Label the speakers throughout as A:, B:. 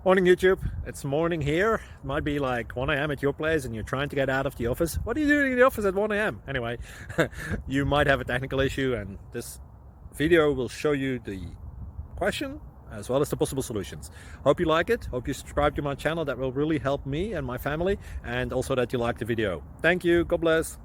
A: Morning YouTube, it's morning here. It might be like 1 a.m. at your place and you're trying to get out of the office. What are you doing in the office at 1 a.m.? Anyway, you might have a technical issue and this video will show you the question as well as the possible solutions. Hope you like it, hope you subscribe to my channel. That will really help me and my family, and also that you like the video. Thank you, God bless.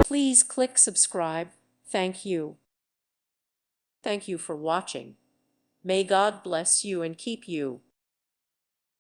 B: Please click subscribe. Thank you. Thank you for watching. May God bless you and keep you.